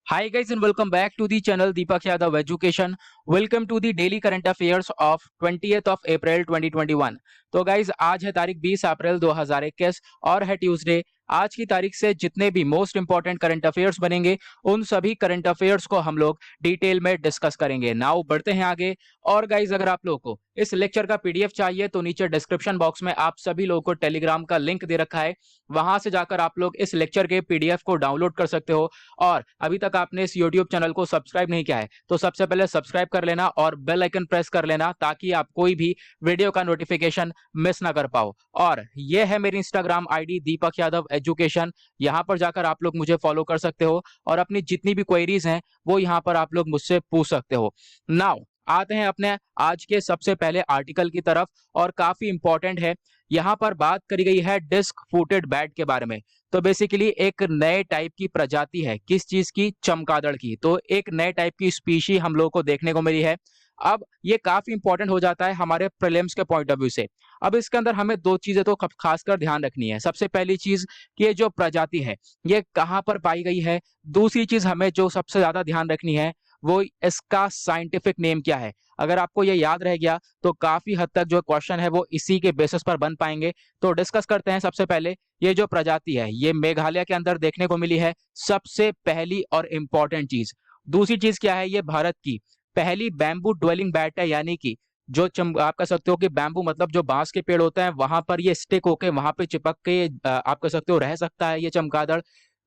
Hi guys and welcome back to the channel Deepak Yadav Education. Welcome to the daily current affairs of 20th of April 2021. तो guys आज है तारीख 20 अप्रैल 2021 और है Tuesday. आज की तारीख से जितने भी मोस्ट इंपॉर्टेंट करंट अफेयर्स बनेंगे उन सभी करंट अफेयर्स को हम लोग डिटेल में डिस्कस करेंगे। नाउ बढ़ते हैं आगे। और गाइज अगर आप लोगों को इस लेक्चर का पीडीएफ चाहिए तो नीचे डिस्क्रिप्शन बॉक्स में आप सभी लोगों को टेलीग्राम का लिंक दे रखा है, वहां से जाकर आप लोग इस लेक्चर के पीडीएफ को डाउनलोड कर सकते हो। और अभी तक आपने इस YouTube चैनल को सब्सक्राइब नहीं किया है तो सबसे पहले सब्सक्राइब कर लेना और बेल आइकन प्रेस कर लेना ताकि आप कोई भी वीडियो का नोटिफिकेशन मिस ना कर पाओ। और ये है मेरी Instagram ID Deepak Yadav education, यहाँ पर जाकर आप लोग मुझे फॉलो कर सकते हो और अपनी जितनी भी क्वेरीज हैं वो यहाँ पर आप लोग मुझसे पूछ सकते हो। नाउ आते हैं अपने आज के सबसे पहले आर्टिकल की तरफ और काफी इंपॉर्टेंट है। यहाँ पर बात करी गई है डिस्क फूटेड बैट के बारे में। तो बेसिकली एक नए टाइप की प्रजाति है, किस चीज की? चमगादड़ की। तो एक नए टाइप की स्पीशी हम लोगों को देखने को मिली है। अब ये काफी इंपॉर्टेंट हो जाता है हमारे प्रीलिम्स के पॉइंट ऑफ व्यू से। अब इसके अंदर हमें दो चीजें तो खासकर ध्यान रखनी है। सबसे पहली चीज कि ये जो प्रजाति है ये कहाँ पर पाई गई है। दूसरी चीज हमें जो सबसे ज्यादा ध्यान रखनी है वो इसका साइंटिफिक नेम क्या है। अगर आपको ये याद रह गया तो काफी हद तक जो क्वेश्चन है वो इसी के बेसिस पर बन पाएंगे। तो डिस्कस करते हैं। सबसे पहले ये जो प्रजाति है ये मेघालय के अंदर देखने को मिली है, सबसे पहली और इंपॉर्टेंट चीज। दूसरी चीज क्या है, ये भारत की पहली बैम्बू ड्वेलिंग बैट है, यानी कि जो आप कह सकते हो कि बैम्बू मतलब जो बांस के पेड़ होते हैं वहां पर ये स्टिक होके वहां पे चिपक के आप कह सकते हो रह सकता है ये चमगादड़।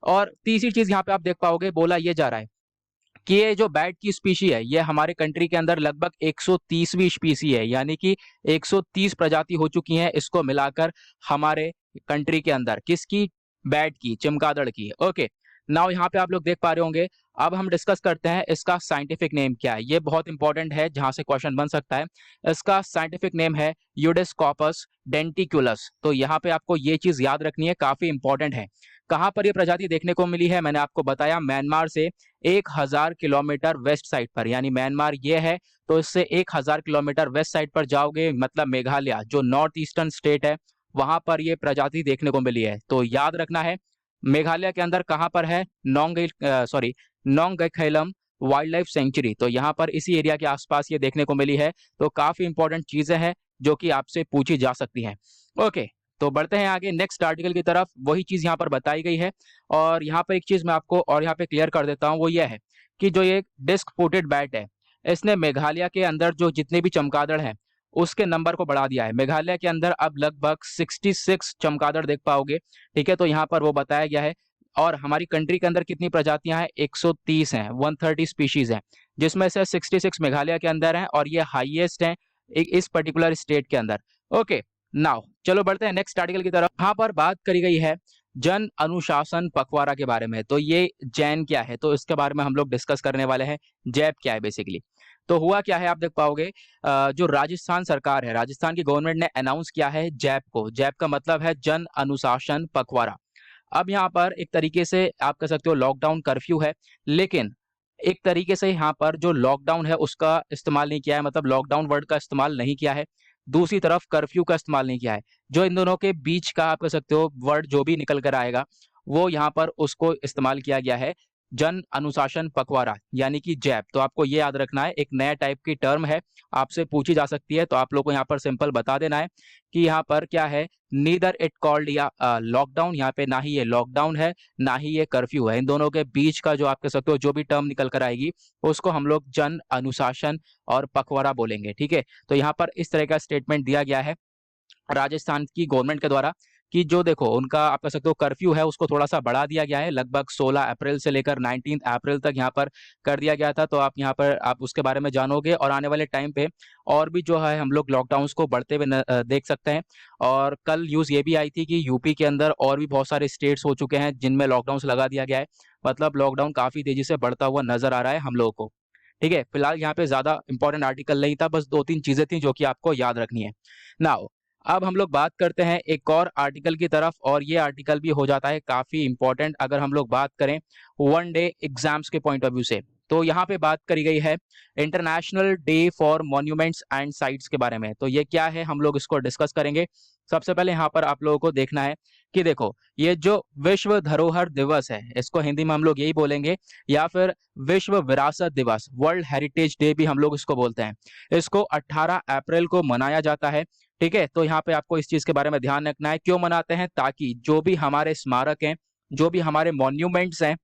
और तीसरी चीज यहाँ पे आप देख पाओगे बोला ये जा रहा है कि ये जो बैट की स्पीशी है ये हमारे कंट्री के अंदर लगभग 130वीं स्पीसी है, यानी कि 130 प्रजाति हो चुकी हैं इसको मिलाकर हमारे कंट्री के अंदर। किसकी? बैट की, चमगादड़ की। ओके, नाउ यहाँ पे आप लोग देख पा रहे होंगे। अब हम डिस्कस करते हैं इसका साइंटिफिक नेम क्या है। ये बहुत इंपॉर्टेंट है जहां से क्वेश्चन बन सकता है। इसका साइंटिफिक नेम है यूडेस्कॉपस डेंटिकुलस। तो यहाँ पे आपको ये चीज याद रखनी है, काफी इंपॉर्टेंट है। कहां पर ये प्रजाति देखने को मिली है? मैंने आपको बताया म्यांमार से 1000 किलोमीटर वेस्ट साइड पर, यानी म्यांमार ये है तो इससे 1000 किलोमीटर वेस्ट साइड पर जाओगे मतलब मेघालय जो नॉर्थ ईस्टर्न स्टेट है वहां पर ये प्रजाति देखने को मिली है। तो याद रखना है मेघालय के अंदर कहां पर है, नोंगखैलम वाइल्ड लाइफ सेंचुरी। तो यहाँ पर इसी एरिया के आसपास ये देखने को मिली है। तो काफी इंपॉर्टेंट चीजें हैं जो कि आपसे पूछी जा सकती हैं। ओके, तो बढ़ते हैं आगे नेक्स्ट आर्टिकल की तरफ। वही चीज यहाँ पर बताई गई है और यहाँ पर एक चीज मैं आपको और यहाँ पे क्लियर कर देता हूँ, वो ये है कि जो ये डिस्क फुटेड बैट है इसने मेघालय के अंदर जो जितने भी चमगादड़ हैं उसके नंबर को बढ़ा दिया है। मेघालय के अंदर अब लगभग 66 चमगादड़ देख पाओगे। ठीक है, तो यहाँ पर वो बताया गया है। और हमारी कंट्री के अंदर कितनी प्रजातियां हैं? 130 हैं, 130 स्पीशीज हैं, जिसमें से 66 मेघालय के अंदर हैं और ये हाईएस्ट हैं इस पर्टिकुलर स्टेट के अंदर। ओके, नाउ चलो बढ़ते हैं नेक्स्ट आर्टिकल की तरफ। यहाँ पर बात करी गई है जन अनुशासन पखवाड़ा के बारे में। तो ये जैन क्या है तो इसके बारे में हम लोग डिस्कस करने वाले हैं। जैप क्या है बेसिकली? तो हुआ क्या है आप देख पाओगे, जो राजस्थान सरकार है, राजस्थान की गवर्नमेंट ने अनाउंस किया है जैप को। जैप का मतलब है जन अनुशासन पखवाड़ा। अब यहाँ पर एक तरीके से आप कह सकते हो लॉकडाउन कर्फ्यू है, लेकिन एक तरीके से यहाँ पर जो लॉकडाउन है उसका इस्तेमाल नहीं किया है, मतलब लॉकडाउन वर्ड का इस्तेमाल नहीं किया है। दूसरी तरफ कर्फ्यू का इस्तेमाल नहीं किया है। जो इन दोनों के बीच का आप कह सकते हो वर्ड जो भी निकल कर आएगा वो यहाँ पर उसको इस्तेमाल किया गया है जन अनुशासन पखवाड़ा, यानी कि जैप। तो आपको ये याद रखना है, एक नया टाइप की टर्म है, आपसे पूछी जा सकती है। तो आप लोग को यहाँ पर सिंपल बता देना है कि यहाँ पर क्या है, नीदर इट कॉल्ड या लॉकडाउन, यहाँ पे ना ही ये लॉकडाउन है ना ही ये कर्फ्यू है। इन दोनों के बीच का जो आप कह सकते हो जो भी टर्म निकल कर आएगी उसको हम लोग जन अनुशासन और पखवाड़ा बोलेंगे। ठीक है, तो यहाँ पर इस तरह का स्टेटमेंट दिया गया है राजस्थान की गवर्नमेंट के द्वारा कि जो देखो उनका आप कह सकते हो कर्फ्यू है उसको थोड़ा सा बढ़ा दिया गया है, लगभग 16 अप्रैल से लेकर 19 अप्रैल तक यहाँ पर कर दिया गया था। तो आप यहाँ पर आप उसके बारे में जानोगे और आने वाले टाइम पे और भी जो है हम लोग लॉकडाउन को बढ़ते हुए देख सकते हैं। और कल न्यूज़ ये भी आई थी कि यूपी के अंदर और भी बहुत सारे स्टेट्स हो चुके हैं जिनमें लॉकडाउन लगा दिया गया है। मतलब लॉकडाउन काफी तेजी से बढ़ता हुआ नजर आ रहा है हम लोगों को। ठीक है, फिलहाल यहाँ पे ज्यादा इंपॉर्टेंट आर्टिकल नहीं था, बस दो तीन चीजें थी जो कि आपको याद रखनी है। नाउ अब हम लोग बात करते हैं एक और आर्टिकल की तरफ और ये आर्टिकल भी हो जाता है काफी इंपॉर्टेंट अगर हम लोग बात करें वन डे एग्जाम्स के पॉइंट ऑफ व्यू से। तो यहाँ पे बात करी गई है international day for monuments and sites के बारे में। तो ये क्या है, हम लोग इसको डिस्कस करेंगे। सबसे पहले यहाँ पर आप लोगों को देखना है कि देखो, ये जो विश्व धरोहर दिवस है, इसको हिंदी में हम लोग यही बोलेंगे, या फिर विश्व विरासत दिवस, वर्ल्ड हेरिटेज डे भी हम लोग इसको बोलते हैं। इसको 18 अप्रैल को मनाया जाता है। ठीक है, तो यहाँ पे आपको इस चीज के बारे में ध्यान रखना है। क्यों मनाते हैं? ताकि जो भी हमारे स्मारक हैं, जो भी हमारे मॉन्यूमेंट्स हैं,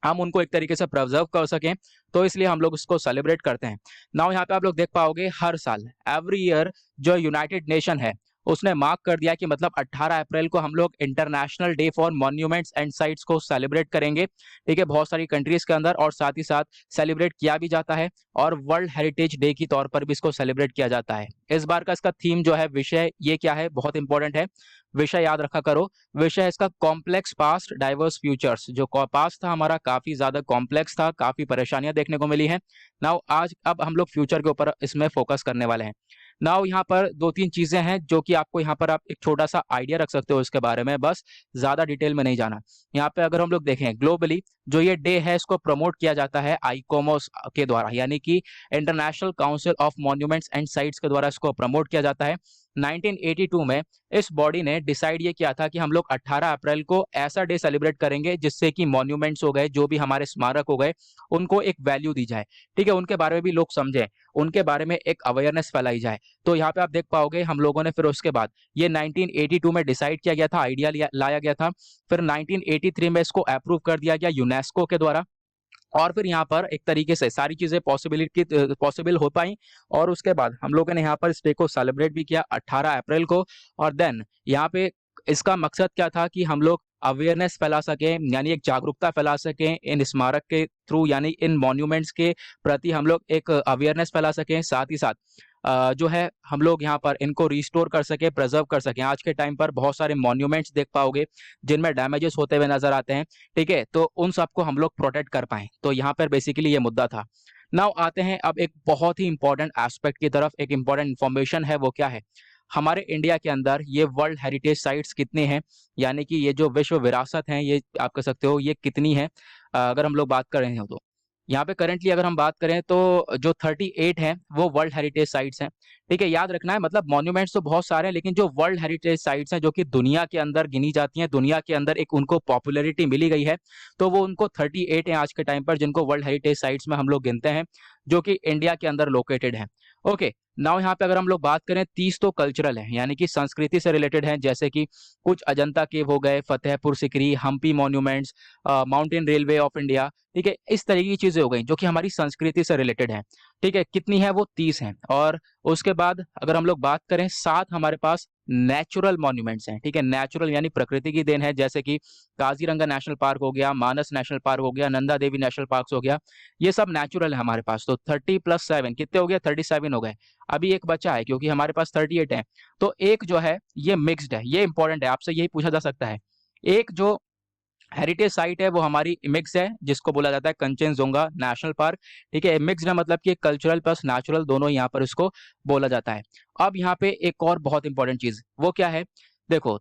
हम उनको एक तरीके से प्रिजर्व कर सकें, तो इसलिए हम लोग इसको सेलिब्रेट करते हैं। नाउ यहाँ पे आप लोग देख पाओगे, हर साल, एवरी ईयर, जो यूनाइटेड नेशन है उसने मार्क कर दिया कि मतलब 18 अप्रैल को हम लोग international day for monuments and sites को सेलिब्रेट करेंगे। ठीक है, बहुत सारी कंट्रीज के अंदर, और साथ ही साथ सेलिब्रेट किया भी जाता है, और वर्ल्ड हेरिटेज डे की तौर पर भी इसको सेलिब्रेट किया जाता है। इस बार का इसका थीम जो है, विषय, ये क्या है, बहुत इंपॉर्टेंट है, विषय याद रखा करो। विषय है इसका कॉम्प्लेक्स पास्ट डाइवर्स फ्यूचर्स। जो पास्ट था हमारा, काफी ज्यादा कॉम्प्लेक्स था, काफी परेशानियां देखने को मिली है। नाउ आज अब हम लोग फ्यूचर के ऊपर इसमें फोकस करने वाले हैं। नाउ यहाँ पर दो तीन चीजें हैं जो कि आपको यहाँ पर आप एक छोटा सा आइडिया रख सकते हो इसके बारे में, बस ज्यादा डिटेल में नहीं जाना। यहाँ पे अगर हम लोग देखें ग्लोबली, जो ये डे है इसको प्रमोट किया जाता है आईकोमोस के द्वारा, यानी कि international council of monuments and sites के द्वारा इसको प्रमोट किया जाता है। 1982 में इस बॉडी ने डिसाइड ये किया था कि हम लोग 18 अप्रैल को ऐसा डे सेलिब्रेट करेंगे जिससे कि मॉन्यूमेंट्स हो गए, जो भी हमारे स्मारक हो गए, उनको एक वैल्यू दी जाए। ठीक है, उनके बारे में भी लोग समझें, उनके बारे में एक अवेयरनेस फैलाई जाए। तो यहाँ पे आप देख पाओगे, हम लोगों ने फिर उसके बाद ये 1982 में डिसाइड किया गया था, आइडिया लाया गया था। फिर 1983 में इसको अप्रूव कर दिया गया यूनेस्को के द्वारा, और फिर यहाँ पर एक तरीके से सारी चीजें पॉसिबल हो पाई। और उसके बाद हम लोगों ने यहाँ पर इस डे को सेलिब्रेट भी किया 18 अप्रैल को। और देन यहाँ पे इसका मकसद क्या था कि हम लोग अवेयरनेस फैला सकें, यानी एक जागरूकता फैला सकें इन स्मारक के थ्रू, यानी इन मॉन्यूमेंट्स के प्रति हम लोग एक अवेयरनेस फैला सकें। साथ ही साथ जो है हम लोग यहाँ पर इनको रिस्टोर कर सके, प्रिजर्व कर सकें। आज के टाइम पर बहुत सारे मॉन्यूमेंट्स देख पाओगे जिनमें डैमेजेस होते हुए नजर आते हैं। ठीक है, तो उन सबको हम लोग प्रोटेक्ट कर पाएं, तो यहाँ पर बेसिकली ये मुद्दा था। नाउ आते हैं अब एक बहुत ही इंपॉर्टेंट एस्पेक्ट की तरफ। एक इंपॉर्टेंट इन्फॉर्मेशन है, वो क्या है, हमारे इंडिया के अंदर ये वर्ल्ड हेरिटेज साइट्स कितने हैं, यानी कि ये जो विश्व विरासत हैं, ये आप कह सकते हो ये कितनी है। अगर हम लोग बात कर रहे हो तो यहाँ पे करेंटली अगर हम बात करें तो जो 38 हैं वो वर्ल्ड हेरिटेज साइट्स हैं। ठीक है, याद रखना है, मतलब मॉन्यूमेंट्स तो बहुत सारे हैं, लेकिन जो वर्ल्ड हेरिटेज साइट्स हैं, जो कि दुनिया के अंदर गिनी जाती हैं, दुनिया के अंदर एक उनको पॉपुलैरिटी मिली गई है, तो वो उनको 38 हैं आज के टाइम पर, जिनको वर्ल्ड हेरिटेज साइट्स में हम लोग गिनते हैं, जो कि इंडिया के अंदर लोकेटेड है। ओके, नाउ यहाँ पे अगर हम लोग बात करें, 30 तो कल्चरल है, यानी कि संस्कृति से रिलेटेड है, जैसे कि कुछ अजंता केव हो गए, Fatehpur Sikri, Hampi monuments, mountain railway of India. ठीक है, इस तरीके की चीजें हो गई जो कि हमारी संस्कृति से रिलेटेड है। ठीक है, कितनी है वो? 30 है। और उसके बाद अगर हम लोग बात करें, 7 हमारे पास नेचुरल मॉन्यूमेंट्स हैं। ठीक है, नेचुरल यानी प्रकृति की देन है, जैसे कि काजीरंगा नेशनल पार्क हो गया, मानस नेशनल पार्क हो गया, नंदा देवी नेशनल पार्क हो गया, ये सब नेचुरल है हमारे पास। तो 30 + 7 कितने हो गए? 37 हो गए। अभी एक बचा है, क्योंकि हमारे पास 38 है, तो एक जो है ये मिक्स्ड है। ये इंपॉर्टेंट है, आपसे यही पूछा जा सकता है। एक जो हेरिटेज साइट है वो हमारी मिक्स है, जिसको बोला जाता है कंचनजोंगा नेशनल पार्क। ठीक है, मिक्स्ड है, मतलब कि कल्चरल प्लस नेचुरल दोनों यहाँ पर इसको बोला जाता है। अब यहाँ पे एक और बहुत इंपॉर्टेंट चीज, वो क्या है, देखो,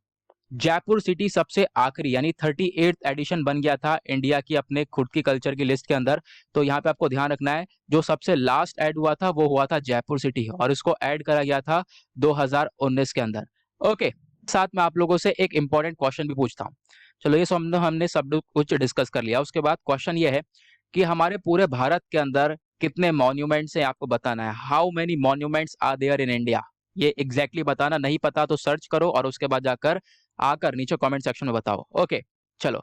जयपुर सिटी सबसे आखिरी, यानी 38th एडिशन बन गया था इंडिया की अपने खुद की कल्चर की लिस्ट के अंदर। तो यहाँ पे आपको ध्यान रखना है, जो सबसे लास्ट ऐड हुआ था वो हुआ था जयपुर सिटी, और इसको ऐड करा गया था 2019 के अंदर। ओके, साथ में आप लोगों से एक इंपॉर्टेंट क्वेश्चन भी पूछता हूँ। चलो, ये हमने सब कुछ डिस्कस कर लिया। उसके बाद क्वेश्चन ये है कि हमारे पूरे भारत के अंदर कितने मॉन्यूमेंट्स हैं, आपको बताना है। How many monuments are there in India, ये एग्जैक्टली बताना। नहीं पता तो सर्च करो, और उसके बाद जाकर आकर नीचे कमेंट सेक्शन में बताओ। ओके, चलो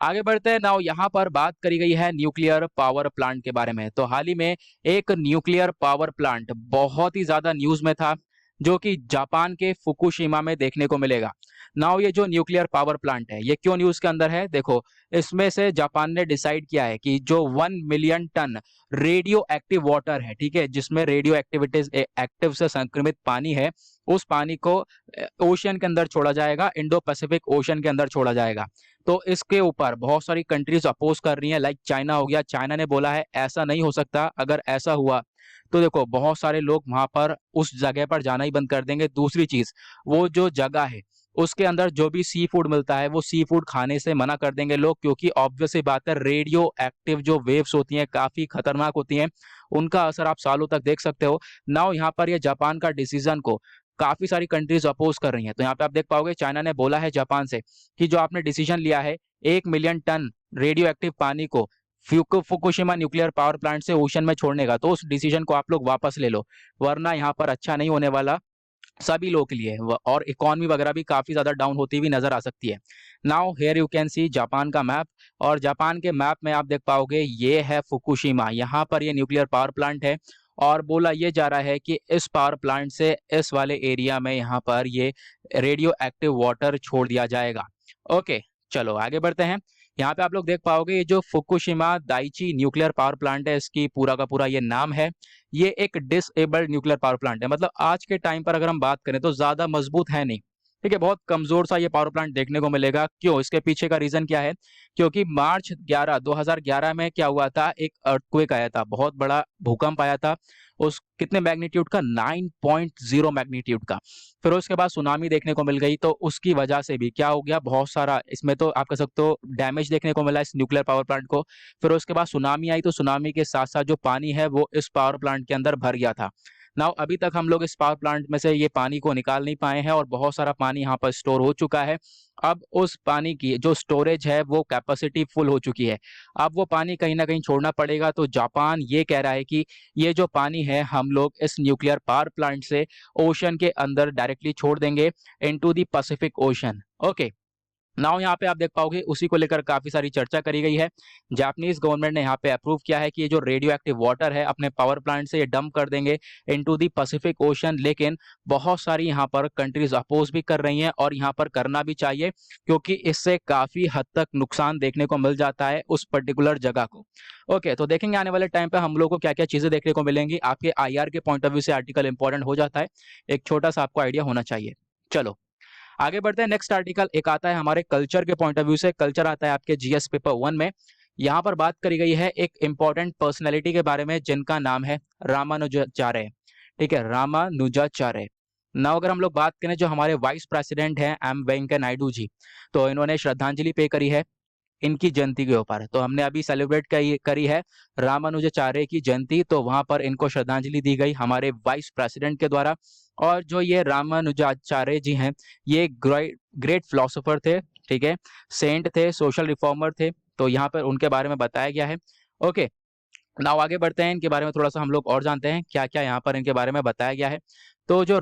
आगे बढ़ते हैं। नाउ यहाँ पर बात करी गई है न्यूक्लियर पावर प्लांट के बारे में। तो हाल ही में एक न्यूक्लियर पावर प्लांट बहुत ही ज्यादा न्यूज में था, जो कि जापान के फुकुशिमा में देखने को मिलेगा। नाउ ये जो न्यूक्लियर पावर प्लांट है, ये क्यों न्यूज के अंदर है? देखो, इसमें से जापान ने डिसाइड किया है कि जो 1 million ton radioactive water है, ठीक है, जिसमें रेडियो एक्टिविटीज एक्टिव से संक्रमित पानी है, उस पानी को ओशियन के अंदर छोड़ा जाएगा, इंडो पैसिफिक ओशन के अंदर छोड़ा जाएगा। तो इसके ऊपर बहुत सारी कंट्रीज अपोज कर रही हैं, लाइक चाइना हो गया। चाइना ने बोला है ऐसा नहीं हो सकता, अगर ऐसा हुआ तो देखो बहुत सारे लोग वहां पर उस जगह पर जाना ही बंद कर देंगे। दूसरी चीज, वो जो जगह है उसके अंदर जो भी सी फूड मिलता है वो सी फूड खाने से मना कर देंगे लोग, क्योंकि ऑब्वियस सी बात है रेडियो एक्टिव जो वेव्स होती हैं काफ़ी खतरनाक होती हैं, उनका असर आप सालों तक देख सकते हो। नाउ यहाँ पर ये जापान का डिसीजन को काफ़ी सारी कंट्रीज अपोज कर रही हैं। तो यहाँ पे आप देख पाओगे चाइना ने बोला है जापान से कि जो आपने डिसीजन लिया है 1 मिलियन टन रेडियो एक्टिव पानी को फुकुशिमा न्यूक्लियर पावर प्लांट से ओशन में छोड़ने का, तो उस डिसीजन को आप लोग वापस ले लो, वरना यहाँ पर अच्छा नहीं होने वाला सभी लोगों के लिए और इकोनॉमी वगैरह भी काफ़ी ज़्यादा डाउन होती हुई नज़र आ सकती है। Now here you can see Japan का मैप, और जापान के मैप में आप देख पाओगे ये है फुकुशिमा, यहाँ पर ये न्यूक्लियर पावर प्लांट है और बोला ये जा रहा है कि इस पावर प्लांट से इस वाले एरिया में यहाँ पर ये रेडियो एक्टिव वाटर छोड़ दिया जाएगा। ओके, चलो आगे बढ़ते हैं। यहाँ पे आप लोग देख पाओगे ये जो Fukushima Daiichi nuclear power plant है, इसकी पूरा का पूरा ये नाम है। ये एक डिसेबल्ड न्यूक्लियर पावर प्लांट है, मतलब आज के टाइम पर अगर हम बात करें तो ज्यादा मजबूत है नहीं, ठीक है, बहुत कमजोर सा ये पावर प्लांट देखने को मिलेगा। क्यों? इसके पीछे का रीजन क्या है? क्योंकि मार्च 2011 में क्या हुआ था, एक अर्थक्वेक आया था, बहुत बड़ा भूकंप आया था। उस कितने मैग्नीट्यूड का? 9.0 मैग्नीट्यूड का। फिर उसके बाद सुनामी देखने को मिल गई, तो उसकी वजह से भी क्या हो गया, बहुत सारा इसमें तो आप कह सकते हो डैमेज देखने को मिला इस न्यूक्लियर पावर प्लांट को। फिर उसके बाद सुनामी आई, तो सुनामी के साथ साथ जो पानी है वो इस पावर प्लांट के अंदर भर गया था। नाउ अभी तक हम लोग इस पावर प्लांट में से ये पानी को निकाल नहीं पाए हैं और बहुत सारा पानी यहाँ पर स्टोर हो चुका है। अब उस पानी की जो स्टोरेज है वो कैपेसिटी फुल हो चुकी है, अब वो पानी कहीं ना कहीं छोड़ना पड़ेगा। तो जापान ये कह रहा है कि ये जो पानी है हम लोग इस न्यूक्लियर पावर प्लांट से ओशन के अंदर डायरेक्टली छोड़ देंगे into the Pacific ocean. Okay, now यहाँ पे आप देख पाओगे उसी को लेकर काफी सारी चर्चा करी गई है। जापानीज गवर्नमेंट ने यहाँ पे अप्रूव किया है कि ये जो रेडियो एक्टिव वाटर है अपने पावर प्लांट से ये डंप कर देंगे इनटू द पैसिफिक ओशन, लेकिन बहुत सारी यहाँ पर कंट्रीज अपोज भी कर रही हैं और यहाँ पर करना भी चाहिए, क्योंकि इससे काफी हद तक नुकसान देखने को मिल जाता है उस पर्टिकुलर जगह को। ओके, तो देखेंगे आने वाले टाइम पे हम लोग को क्या क्या चीजें देखने को मिलेंगी। आपके आईआर के पॉइंट ऑफ व्यू से आर्टिकल इंपॉर्टेंट हो जाता है, एक छोटा सा आपको आइडिया होना चाहिए। चलो आगे बढ़ते हैं। नेक्स्ट आर्टिकल एक आता है हमारे कल्चर के पॉइंट ऑफ व्यू से। कल्चर आता है आपके जीएस पेपर 1 में। यहाँ पर बात करी गई है एक इंपॉर्टेंट पर्सनैलिटी के बारे में जिनका नाम है रामानुजाचार्य। ठीक है, रामानुजाचार्य। नाउ अगर हम लोग बात करें जो हमारे वाइस प्रेसिडेंट हैं एम वेंकैया नायडू जी, तो इन्होंने श्रद्धांजलि पे करी है इनकी जयंती के ऊपर। तो हमने अभी सेलिब्रेट करी है रामानुजाचार्य की जयंती, तो वहां पर इनको श्रद्धांजलि दी गई हमारे वाइस प्रेसिडेंट के द्वारा। और जो ये रामानुजाचार्य जी हैं ये ग्रेट फिलोसोफर थे, ठीक है, सेंट थे, सोशल रिफॉर्मर थे, तो यहाँ पर उनके बारे में बताया गया है। ओके, नाउ आगे बढ़ते हैं, इनके बारे में थोड़ा सा हम लोग और जानते हैं क्या क्या यहाँ पर इनके बारे में बताया गया है। तो जो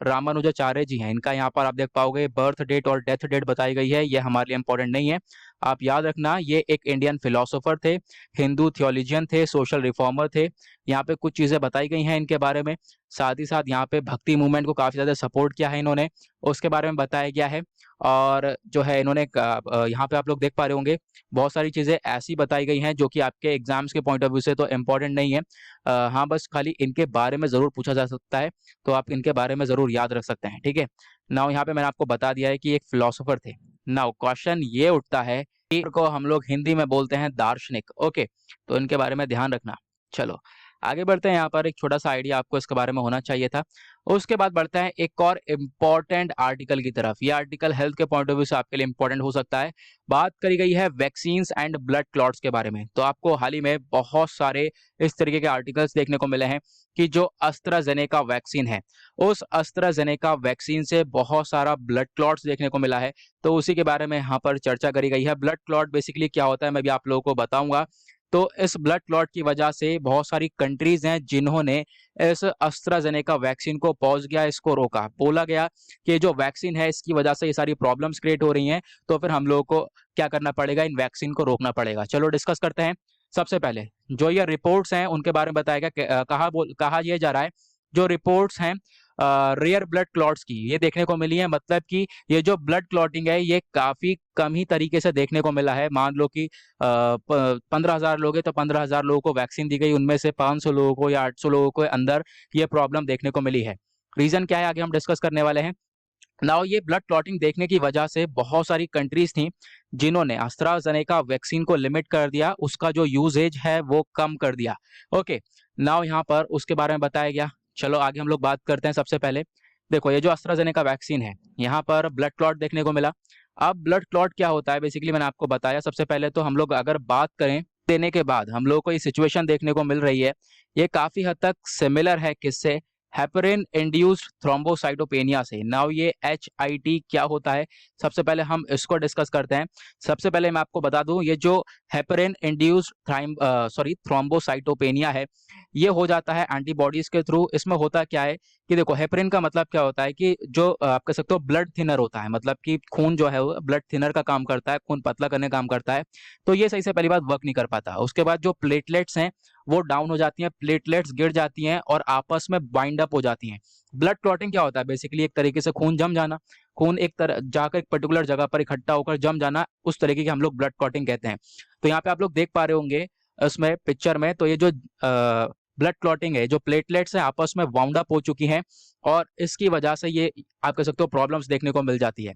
रामानुजाचार्य जी हैं इनका यहाँ पर आप देख पाओगे बर्थ डेट और डेथ डेट बताई गई है, ये हमारे लिए इंपॉर्टेंट नहीं है, आप याद रखना। ये एक इंडियन फिलोसोफर थे, हिंदू थियोलॉजियन थे, सोशल रिफॉर्मर थे। यहाँ पे कुछ चीजें बताई गई हैं इनके बारे में, साथ ही साथ यहाँ पे भक्ति मूवमेंट को काफी ज्यादा सपोर्ट किया है इन्होंने, उसके बारे में बताया गया है। और जो है इन्होंने यहाँ पे आप लोग देख पा रहे होंगे बहुत सारी चीजें ऐसी बताई गई हैं जो कि आपके एग्जाम्स के पॉइंट ऑफ व्यू से तो इम्पोर्टेंट नहीं है। हाँ, बस खाली इनके बारे में जरूर पूछा जा सकता है, तो आप इनके बारे में जरूर याद रख सकते हैं। ठीक है, नाउ यहाँ पे मैंने आपको बता दिया है कि एक फिलोसोफर थे। नाउ क्वेश्चन ये उठता है कि को हम लोग हिंदी में बोलते हैं दार्शनिक। ओके, तो इनके बारे में ध्यान रखना। चलो आगे बढ़ते हैं, यहाँ पर एक छोटा सा आइडिया आपको इसके बारे में होना चाहिए था। उसके बाद बढ़ते हैं एक और इम्पॉर्टेंट आर्टिकल की तरफ। ये आर्टिकल हेल्थ के पॉइंट ऑफ व्यू से आपके लिए इंपॉर्टेंट हो सकता है। बात करी गई है वैक्सीन्स एंड ब्लड क्लॉट्स के बारे में। तो आपको हाल ही में बहुत सारे इस तरीके के आर्टिकल्स देखने को मिले हैं कि जो एस्ट्राजेनेका वैक्सीन है, उस एस्ट्राजेनेका वैक्सीन से बहुत सारा ब्लड क्लॉट्स देखने को मिला है। तो उसी के बारे में यहाँ पर चर्चा करी गई है। ब्लड क्लॉट बेसिकली क्या होता है मैं भी आप लोगों को बताऊंगा। तो इस ब्लड क्लॉट की वजह से बहुत सारी कंट्रीज हैं जिन्होंने इस एस्ट्राजेनेका वैक्सीन को पॉज किया, इसको रोका। बोला गया कि जो वैक्सीन है इसकी वजह से ये सारी प्रॉब्लम्स क्रिएट हो रही हैं, तो फिर हम लोगों को क्या करना पड़ेगा, इन वैक्सीन को रोकना पड़ेगा। चलो डिस्कस करते हैं। सबसे पहले जो ये रिपोर्ट्स हैं उनके बारे में बताया गया, कहा यह जा रहा है जो रिपोर्ट्स हैं रेयर ब्लड क्लॉट्स की ये देखने को मिली है। मतलब कि ये जो ब्लड क्लॉटिंग है ये काफी कम ही तरीके से देखने को मिला है। मान लो कि 15,000 लोग हैं तो 15,000 लोगों को वैक्सीन दी गई, उनमें से 500 लोगों को या 800 लोगों के अंदर ये प्रॉब्लम देखने को मिली है। रीजन क्या है आगे हम डिस्कस करने वाले हैं। नाउ ये ब्लड क्लॉटिंग देखने की वजह से बहुत सारी कंट्रीज थी जिन्होंने एस्ट्राजेनेका वैक्सीन को लिमिट कर दिया, उसका जो यूजेज है वो कम कर दिया। ओके, नाउ यहाँ पर उसके बारे में बताया गया। चलो आगे हम लोग बात करते हैं। सबसे पहले देखो ये जो एस्ट्राजेनेका वैक्सीन है, यहाँ पर ब्लड क्लॉट देखने को मिला। अब ब्लड क्लॉट क्या होता है, बेसिकली मैंने आपको बताया। सबसे पहले तो हम लोग अगर बात करें देने के बाद हम लोगों को ये सिचुएशन देखने को मिल रही है, ये काफी हद तक सिमिलर है किससे, हेपरिन इंड्यूस्ड थ्रोम्बोसाइटोपेनिया से। नाउ ये HIT क्या होता है, सबसे पहले हम इसको डिस्कस करते हैं। सबसे पहले मैं आपको बता दूं, ये जो हेपरिन इंड्यूस्ड थ्रोम्बोसाइटोपेनिया है, ये हो जाता है एंटीबॉडीज के थ्रू। इसमें होता क्या है कि देखो, हेपरिन का मतलब क्या होता है कि जो आप कह सकते हो ब्लड थिनर होता है, मतलब कि खून जो है वो ब्लड थिनर का काम करता है, खून पतला करने का काम करता है। तो ये सही से पहली बात वर्क नहीं कर पाता। उसके बाद जो प्लेटलेट्स हैं वो डाउन हो जाती हैं, प्लेटलेट्स गिर जाती हैं और आपस में बाइंड अप हो जाती हैं। ब्लड क्लॉटिंग क्या होता है, बेसिकली एक तरीके से खून जम जाना, खून एक तरह जाकर एक पर्टिकुलर जगह पर इकट्ठा होकर जम जाना, उस तरीके की हम लोग ब्लड क्लॉटिंग कहते हैं। तो यहाँ पे आप लोग देख पा रहे होंगे उसमें पिक्चर में, तो ये जो ब्लड क्लॉटिंग है, जो प्लेटलेट्स हैं आपस में वाउंड अप हो चुकी हैं और इसकी वजह से ये आप कह सकते हो प्रॉब्लम्स देखने को मिल जाती है।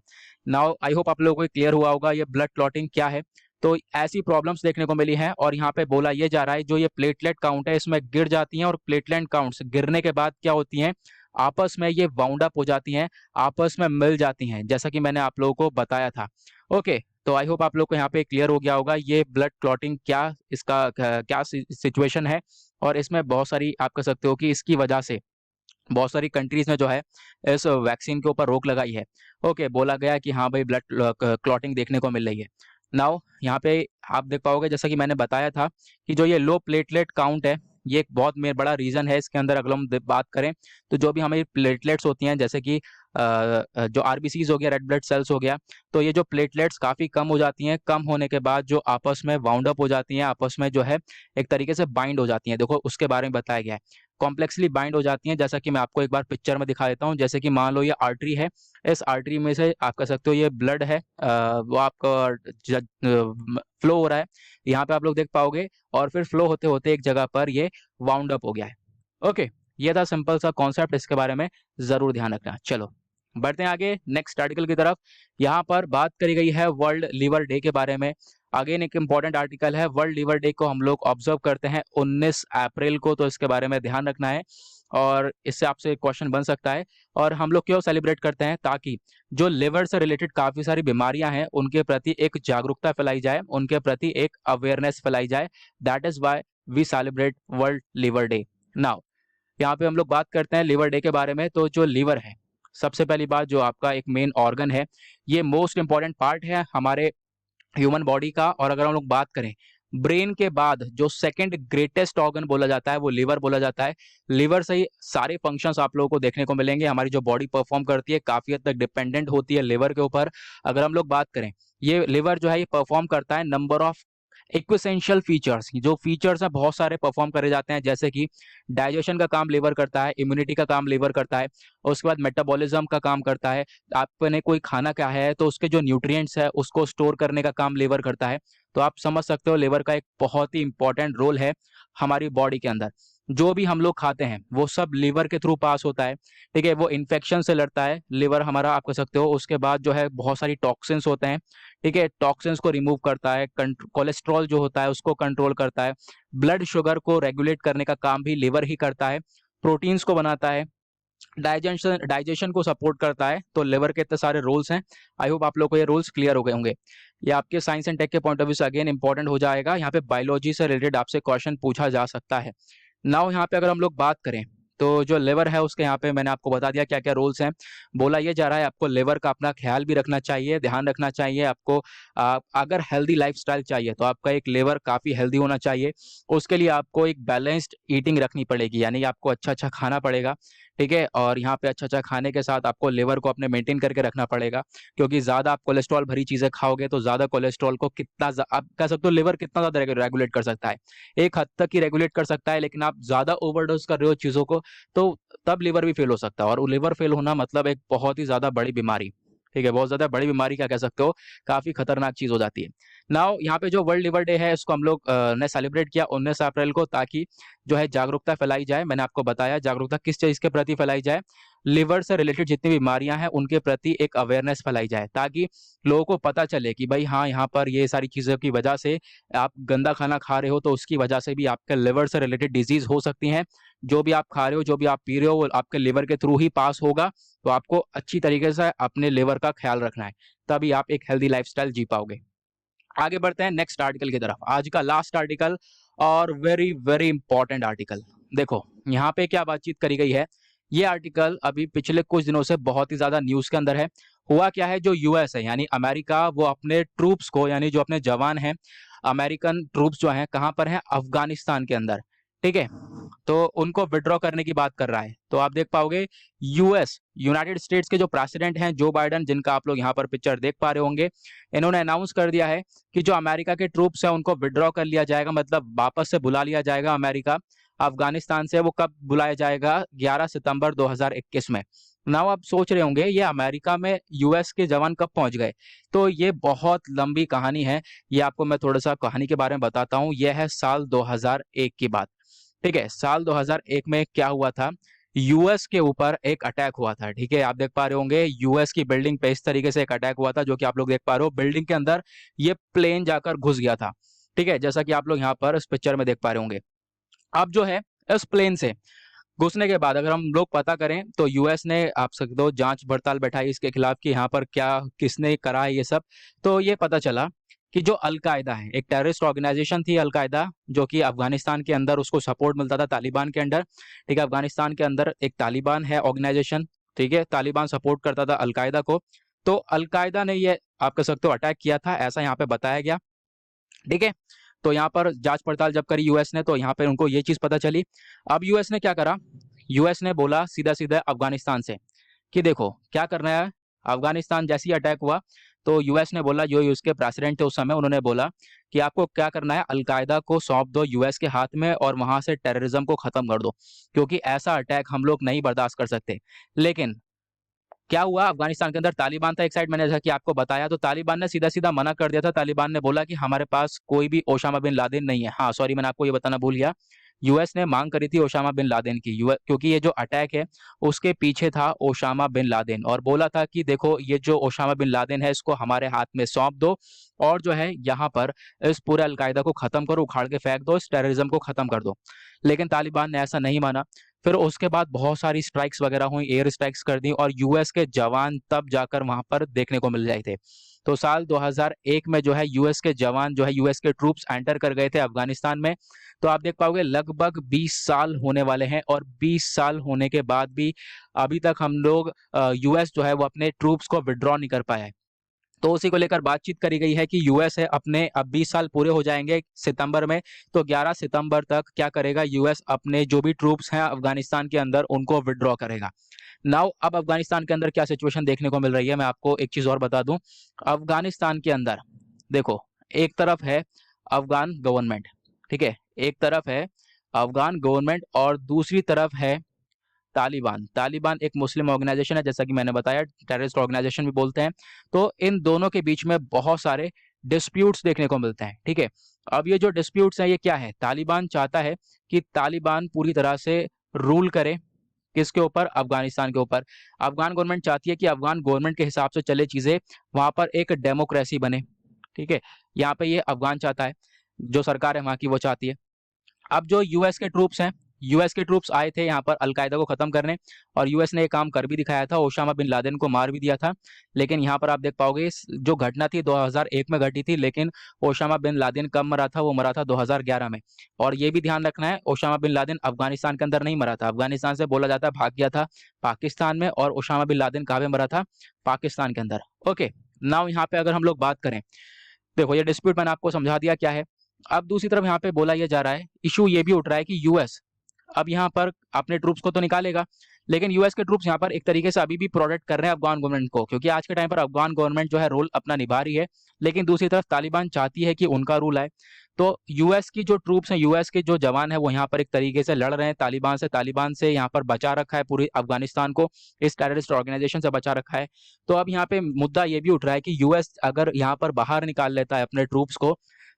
नाउ आई होप आप लोगों को क्लियर हुआ होगा ये ब्लड क्लॉटिंग क्या है। तो ऐसी प्रॉब्लम्स देखने को मिली हैं और यहाँ पे बोला ये जा रहा है जो ये प्लेटलेट काउंट है इसमें गिर जाती हैं और प्लेटलेट काउंट्स गिरने के बाद क्या होती हैं, आपस में ये वाउंड अप हो जाती हैं, आपस में मिल जाती हैं, जैसा कि मैंने आप लोगों को बताया था। ओके, तो आई होप आप लोग को यहाँ पे क्लियर हो गया होगा ये ब्लड क्लॉटिंग क्या, इसका क्या सिचुएशन है। और इसमें बहुत सारी आप कह सकते हो कि इसकी वजह से बहुत सारी कंट्रीज ने जो है इस वैक्सीन के ऊपर रोक लगाई है। ओके, बोला गया कि हाँ भाई ब्लड क्लॉटिंग देखने को मिल रही है। नाउ यहाँ पे आप देख पाओगे, जैसा कि मैंने बताया था कि जो ये लो प्लेटलेट काउंट है, ये एक बहुत बड़ा रीजन है इसके अंदर। अगर हम बात करें तो जो भी हमारी प्लेटलेट्स होती हैं, जैसे कि जो RBCs हो गया, रेड ब्लड सेल्स हो गया, तो ये जो प्लेटलेट्स काफ़ी कम हो जाती हैं। कम होने के बाद जो आपस में वाउंड अप हो जाती हैं, आपस में जो है एक तरीके से बाइंड हो जाती हैं। देखो उसके बारे में बताया गया है, कॉम्प्लेक्सली बाइंड हो जाती हैं। जैसा कि मैं आपको एक बार पिक्चर में दिखा देता हूँ। जैसे कि मान लो ये आर्टरी है, इस आर्टरी में से आप कह सकते हो ये ब्लड है, वो आपका फ्लो हो रहा है, यहाँ पे आप लोग देख पाओगे। और फिर फ्लो होते होते एक जगह पर ये वाउंड अप हो गया है। ओके, ये था सिंपल सा कॉन्सेप्ट, इसके बारे में जरूर ध्यान रखना। चलो बढ़ते हैं आगे नेक्स्ट आर्टिकल की तरफ। यहाँ पर बात करी गई है वर्ल्ड लिवर डे के बारे में। अगेन एक इंपॉर्टेंट आर्टिकल है। वर्ल्ड लिवर डे को हम लोग ऑब्जर्व करते हैं 19 अप्रैल को, तो इसके बारे में ध्यान रखना है और इससे आपसे क्वेश्चन बन सकता है। और हम लोग क्यों सेलिब्रेट करते हैं, ताकि जो लिवर से रिलेटेड काफी सारी बीमारियां हैं उनके प्रति एक जागरूकता फैलाई जाए, उनके प्रति एक अवेयरनेस फैलाई जाए। That is why we celebrate world liver day. Now यहाँ पे हम लोग बात करते हैं लिवर डे के बारे में। तो जो लिवर है, सबसे पहली बात, जो आपका एक मेन ऑर्गन है, ये मोस्ट इंपॉर्टेंट पार्ट है हमारे ह्यूमन बॉडी का। और अगर हम लोग बात करें ब्रेन के बाद जो सेकंड ग्रेटेस्ट ऑर्गन बोला जाता है वो लिवर बोला जाता है। लिवर से ही सारे फंक्शंस आप लोगों को देखने को मिलेंगे। हमारी जो बॉडी परफॉर्म करती है काफी हद तक डिपेंडेंट होती है लिवर के ऊपर। अगर हम लोग बात करें, ये लिवर जो है ये परफॉर्म करता है नंबर ऑफ इक्विसेंशियल फीचर्स, जो फीचर्स हैं बहुत सारे परफॉर्म करे जाते हैं। जैसे कि डाइजेशन का काम लिवर करता है, इम्यूनिटी का काम लिवर करता है, और उसके बाद मेटाबॉलिज्म का काम करता है। आपने कोई खाना क्या है तो उसके जो न्यूट्रिएंट्स है उसको स्टोर करने का काम लिवर करता है। तो आप समझ सकते हो लिवर का एक बहुत ही इंपॉर्टेंट रोल है हमारी बॉडी के अंदर। जो भी हम लोग खाते हैं वो सब लिवर के थ्रू पास होता है। ठीक है, वो इन्फेक्शन से लड़ता है लिवर हमारा, आप कह सकते हो। उसके बाद जो है बहुत सारी टॉक्सिन्स होते हैं। ठीक है, टॉक्सिन्स को रिमूव करता है, कोलेस्ट्रॉल जो होता है उसको कंट्रोल करता है, ब्लड शुगर को रेगुलेट करने का काम भी लिवर ही करता है, प्रोटीन्स को बनाता है, डाइजेशन को सपोर्ट करता है। तो लिवर के इतने सारे रोल्स हैं। आई होप आप लोग को ये रोल्स क्लियर हो गए होंगे। ये आपके साइंस एंड टेक के पॉइंट ऑफ व्यू से अगेन इंपॉर्टेंट हो जाएगा। यहाँ पे बायोलॉजी से रिलेटेड आपसे क्वेश्चन पूछा जा सकता है। नाउ यहाँ पे अगर हम लोग बात करें तो जो लिवर है उसके यहाँ पे मैंने आपको बता दिया क्या क्या रोल्स हैं। बोला ये जा रहा है आपको लिवर का अपना ख्याल भी रखना चाहिए, ध्यान रखना चाहिए आपको। अगर हेल्दी लाइफस्टाइल चाहिए तो आपका एक लिवर काफ़ी हेल्दी होना चाहिए। उसके लिए आपको एक बैलेंस्ड ईटिंग रखनी पड़ेगी, यानी आपको अच्छा अच्छा खाना पड़ेगा। ठीक है, और यहाँ पे अच्छा अच्छा खाने के साथ आपको लिवर को अपने मेंटेन करके रखना पड़ेगा। क्योंकि ज़्यादा आप कोलेस्ट्रॉल भरी चीज़ें खाओगे तो ज़्यादा कोलेस्ट्रॉल को आप कह सकते हो लिवर कितना ज़्यादा रेगुलेट कर सकता है, एक हद तक ही रेगुलेट कर सकता है। लेकिन आप ज़्यादा ओवरडोज कर रहे हो चीज़ों को तो तब लिवर भी फेल हो सकता है। और लिवर फेल होना मतलब एक बहुत ही ज़्यादा बड़ी बीमारी। ठीक है, बहुत ज़्यादा बड़ी बीमारी क्या कह सकते हो, काफ़ी खतरनाक चीज़ हो जाती है। नाउ यहाँ पे जो वर्ल्ड लिवर डे है इसको हम लोग ने सेलिब्रेट किया 19 अप्रैल को, ताकि जो है जागरूकता फैलाई जाए। मैंने आपको बताया जागरूकता किस चीज के प्रति फैलाई जाए, लिवर से रिलेटेड जितनी बीमारियां हैं उनके प्रति एक अवेयरनेस फैलाई जाए, ताकि लोगों को पता चले कि भाई हाँ, यहाँ पर ये सारी चीज़ों की वजह से आप गंदा खाना खा रहे हो तो उसकी वजह से भी आपके लिवर से रिलेटेड डिजीज हो सकती हैं। जो भी आप खा रहे हो, जो भी आप पी रहे हो, वो आपके लिवर के थ्रू ही पास होगा। तो आपको अच्छी तरीके से अपने लिवर का ख्याल रखना है, तभी आप एक हेल्दी लाइफस्टाइल जी पाओगे। आगे बढ़ते हैं नेक्स्ट आर्टिकल की तरफ, आज का लास्ट आर्टिकल और वेरी वेरी इंपॉर्टेंट आर्टिकल। देखो यहाँ पे क्या बातचीत करी गई है, ये आर्टिकल अभी पिछले कुछ दिनों से बहुत ही ज्यादा न्यूज के अंदर है। हुआ क्या है, जो यूएस है यानी अमेरिका, वो अपने ट्रूप्स को यानी जो अपने जवान हैं, अमेरिकन ट्रूप्स जो हैं कहाँ पर हैं, अफगानिस्तान के अंदर, ठीक है, तो उनको विड्रॉ करने की बात कर रहा है। तो आप देख पाओगे यूएस यूनाइटेड स्टेट्स के जो प्रेसिडेंट हैं जो बाइडन, जिनका आप लोग यहाँ पर पिक्चर देख पा रहे होंगे, इन्होंने अनाउंस कर दिया है कि जो अमेरिका के ट्रूप्स हैं उनको विड्रॉ कर लिया जाएगा, मतलब वापस से बुला लिया जाएगा अमेरिका अफगानिस्तान से। वो कब बुलाया जाएगा, 11 सितंबर 2021 में। नाउ आप सोच रहे होंगे ये अमेरिका में यूएस के जवान कब पहुंच गए, तो ये बहुत लंबी कहानी है। ये आपको मैं थोड़ा सा कहानी के बारे में बताता हूँ। यह है साल 2001 की बात, ठीक है। साल 2001 में क्या हुआ था, यूएस के ऊपर एक अटैक हुआ था, ठीक है। आप देख पा रहे होंगे यूएस की बिल्डिंग पे इस तरीके से एक अटैक हुआ था, जो कि आप लोग देख पा रहे हो। बिल्डिंग के अंदर ये प्लेन जाकर घुस गया था, ठीक है, जैसा कि आप लोग यहाँ पर इस पिक्चर में देख पा रहे होंगे। अब जो है इस प्लेन से घुसने के बाद अगर हम लोग पता करें तो यूएस ने आप सकते हो जांच पड़ताल बैठाई इसके खिलाफ कि यहाँ पर क्या किसने करा है ये सब। तो ये पता चला कि जो अलकायदा है, एक टेररिस्ट ऑर्गेनाइजेशन थी अलकायदा, जो कि अफगानिस्तान के अंदर उसको सपोर्ट मिलता था तालिबान के अंडर, ठीक है। अफगानिस्तान के अंदर एक तालिबान है ऑर्गेनाइजेशन, ठीक है, तालिबान सपोर्ट करता था अलकायदा को। तो अलकायदा ने ये आप कह सकते हो अटैक किया था, ऐसा यहाँ पे बताया गया, ठीक है। तो यहाँ पर जांच पड़ताल जब करी यूएस ने, तो यहाँ पे उनको ये चीज पता चली। अब यूएस ने क्या करा, यूएस ने बोला सीधा सीधा अफगानिस्तान से कि देखो क्या करना है। अफगानिस्तान जैसे ही अटैक हुआ तो यूएस ने बोला, जो यूएस के प्रेसिडेंट थे उस समय, उन्होंने बोला कि आपको क्या करना है, अलकायदा को सौंप दो यूएस के हाथ में और वहां से टेररिज्म को खत्म कर दो, क्योंकि ऐसा अटैक हम लोग नहीं बर्दाश्त कर सकते। लेकिन क्या हुआ, अफगानिस्तान के अंदर तालिबान था एक साइड, मैंने जैसा कि आपको बताया, तो तालिबान ने सीधा सीधा मना कर दिया था। तालिबान ने बोला कि हमारे पास कोई भी ओसामा बिन लादेन नहीं है। हाँ सॉरी, मैंने आपको ये बताना भूल गया, यूएस ने मांग करी थी ओसामा बिन लादेन की, क्योंकि ये जो अटैक है उसके पीछे था ओसामा बिन लादेन, और बोला था कि देखो ये जो ओसामा बिन लादेन है इसको हमारे हाथ में सौंप दो, और जो है यहाँ पर इस पूरे अलकायदा को खत्म करो, उखाड़ के फेंक दो, इस टेररिज्म को खत्म कर दो। लेकिन तालिबान ने ऐसा नहीं माना। फिर उसके बाद बहुत सारी स्ट्राइक्स वगैरह हुई, एयर स्ट्राइक्स कर दी, और यूएस के जवान तब जाकर वहां पर देखने को मिल रहे थे। तो साल 2001 में जो है यूएस के जवान जो है, यूएस के ट्रूप्स एंटर कर गए थे अफगानिस्तान में। तो आप देख पाओगे लगभग 20 साल होने वाले हैं, और 20 साल होने के बाद भी अभी तक हम लोग यूएस जो है वो अपने ट्रूप्स को विड्रॉ नहीं कर पाया है। तो उसी को लेकर बातचीत करी गई है कि यूएस है अपने, अब 20 साल पूरे हो जाएंगे सितंबर में, तो 11 सितंबर तक क्या करेगा, यूएस अपने जो भी ट्रूप्स हैं अफगानिस्तान के अंदर उनको विड्रॉ करेगा। नाउ अब अफगानिस्तान के अंदर क्या सिचुएशन देखने को मिल रही है, मैं आपको एक चीज और बता दूं। अफगानिस्तान के अंदर देखो, एक तरफ है अफगान गवर्नमेंट, ठीक है, एक तरफ है अफगान गवर्नमेंट और दूसरी तरफ है तालिबान। तालिबान एक मुस्लिम ऑर्गेनाइजेशन है, जैसा कि मैंने बताया, टेररिस्ट ऑर्गेनाइजेशन भी बोलते हैं। तो इन दोनों के बीच में बहुत सारे डिस्प्यूट्स देखने को मिलते हैं, ठीक है। अब ये जो डिस्प्यूट्स हैं ये क्या है, तालिबान चाहता है कि तालिबान पूरी तरह से रूल करे, किसके ऊपर, अफगानिस्तान के ऊपर। अफगान गवर्नमेंट चाहती है कि अफगान गवर्नमेंट के हिसाब से चले चीजें, वहां पर एक डेमोक्रेसी बने, ठीक है। यहाँ पे ये अफगान चाहता है, जो सरकार है वहां की वो चाहती है। अब जो यूएस के ट्रूप्स हैं, यूएस के ट्रूप्स आए थे यहाँ पर अलकायदा को खत्म करने, और यूएस ने ये काम कर भी दिखाया था, ओसामा बिन लादेन को मार भी दिया था। लेकिन यहाँ पर आप देख पाओगे जो घटना थी 2001 में घटी थी, लेकिन ओसामा बिन लादेन कब मरा था, वो मरा था 2011 में। और ये भी ध्यान रखना है, ओसामा बिन लादेन अफगानिस्तान के अंदर नहीं मरा था, अफगानिस्तान से बोला जाता है भाग गया था पाकिस्तान में, और ओसामा बिन लादेन कहाँ पे मरा था, पाकिस्तान के अंदर। ओके, नाउ यहाँ पे अगर हम लोग बात करें, देखो ये डिस्प्यूट मैंने आपको समझा दिया क्या है। अब दूसरी तरफ यहाँ पे बोला यह जा रहा है, इशू ये भी उठ रहा है कि यूएस अब यहाँ पर अपने ट्रूप्स को तो निकालेगा, लेकिन यूएस के ट्रूप्स यहाँ पर एक तरीके से अभी भी प्रोटेक्ट कर रहे हैं अफगान गवर्नमेंट को, क्योंकि आज के टाइम पर अफगान गवर्नमेंट जो है रोल अपना निभा रही है, लेकिन दूसरी तरफ तालिबान चाहती है कि उनका रूल आए। तो यूएस की जो ट्रूप्स हैं, यूएस के जो जवान है, वो यहाँ पर एक तरीके से लड़ रहे हैं तालिबान से यहाँ पर बचा रखा है पूरी अफगानिस्तान को, इस टेररिस्ट ऑर्गेनाइजेशन से बचा रखा है। तो अब यहाँ पे मुद्दा ये भी उठ रहा है कि यूएस अगर यहाँ पर बाहर निकाल लेता है अपने ट्रूप्स को,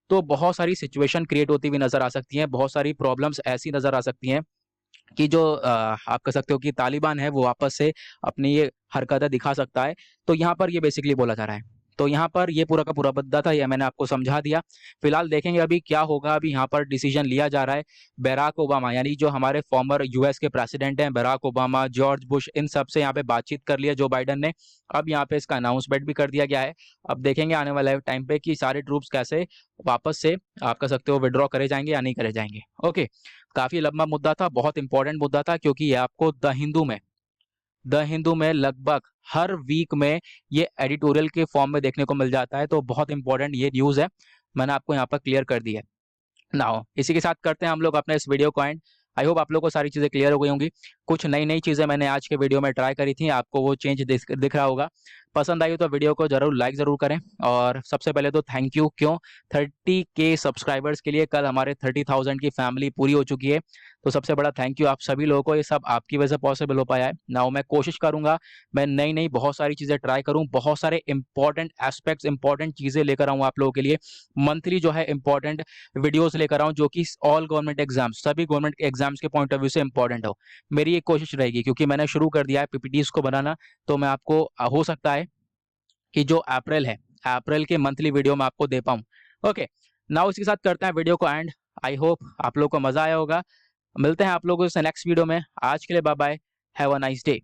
तो बहुत सारी सिचुएशन क्रिएट होती हुई नजर आ सकती हैं, बहुत सारी प्रॉब्लम्स ऐसी नजर आ सकती हैं कि जो आप कह सकते हो कि तालिबान है वो वापस से अपनी ये हरकतें दिखा सकता है। तो यहाँ पर ये बेसिकली बोला जा रहा है। तो यहाँ पर ये पूरा का पूरा मुद्दा था, ये मैंने आपको समझा दिया। फिलहाल देखेंगे अभी क्या होगा। अभी यहाँ पर डिसीजन लिया जा रहा है। बराक ओबामा यानी जो हमारे फॉर्मर यूएस के प्रेसिडेंट हैं, बराक ओबामा, जॉर्ज बुश, इन सब से यहाँ पे बातचीत कर लिया जो बाइडन ने। अब यहाँ पे इसका अनाउंसमेंट भी कर दिया गया है। अब देखेंगे आने वाले टाइम पे कि सारे ट्रूप्स कैसे वापस से आप कह सकते हो विड्रॉ करे जाएंगे या नहीं करे जाएंगे। ओके, काफी लंबा मुद्दा था, बहुत इंपॉर्टेंट मुद्दा था, क्योंकि ये आपको द हिंदू में लगभग हर वीक में ये एडिटोरियल के फॉर्म में देखने को मिल जाता है। तो बहुत इंपॉर्टेंट ये न्यूज़ है, मैंने आपको यहाँ पर क्लियर कर दी है। नाउ इसी के साथ करते हैं हम लोग अपने इस वीडियो को एंड। आई होप आप लोगों को सारी चीज़ें क्लियर हो गई होंगी। कुछ नई नई चीज़ें मैंने आज के वीडियो में ट्राई करी थी, आपको वो चेंज दिख रहा होगा। पसंद आई तो वीडियो को जरूर लाइक ज़रूर करें। और सबसे पहले तो थैंक यू, क्यों 30K सब्सक्राइबर्स के लिए कल हमारे 30,000 की फैमिली पूरी हो चुकी है। तो सबसे बड़ा थैंक यू आप सभी लोगों को, ये सब आपकी वजह से पॉसिबल हो पाया है। नाउ मैं कोशिश करूंगा मैं नई नई बहुत सारी चीज़ें ट्राई करूं, बहुत सारे इंपॉर्टेंट एस्पेक्ट्स, इंपॉर्टेंट चीज़ें लेकर आऊँ आप लोगों के लिए। मंथली जो है इंपॉर्टेंट वीडियोस लेकर आऊँ जो कि ऑल गवर्नमेंट एग्जाम्स, सभी गवर्नमेंट एग्जाम्स के पॉइंट ऑफ व्यू से इंपॉर्टेंट हो। मेरी एक कोशिश रहेगी, क्योंकि मैंने शुरू कर दिया है पीपीटीज को बनाना। तो मैं आपको हो सकता है कि जो अप्रैल के मंथली वीडियो में आपको दे पाऊँ। ओके, नाउ इसके साथ करते हैं वीडियो को एंड। आई होप आप लोग को मजा आया होगा। मिलते हैं आप लोगों से नेक्स्ट वीडियो में। आज के लिए bye bye, have a nice day.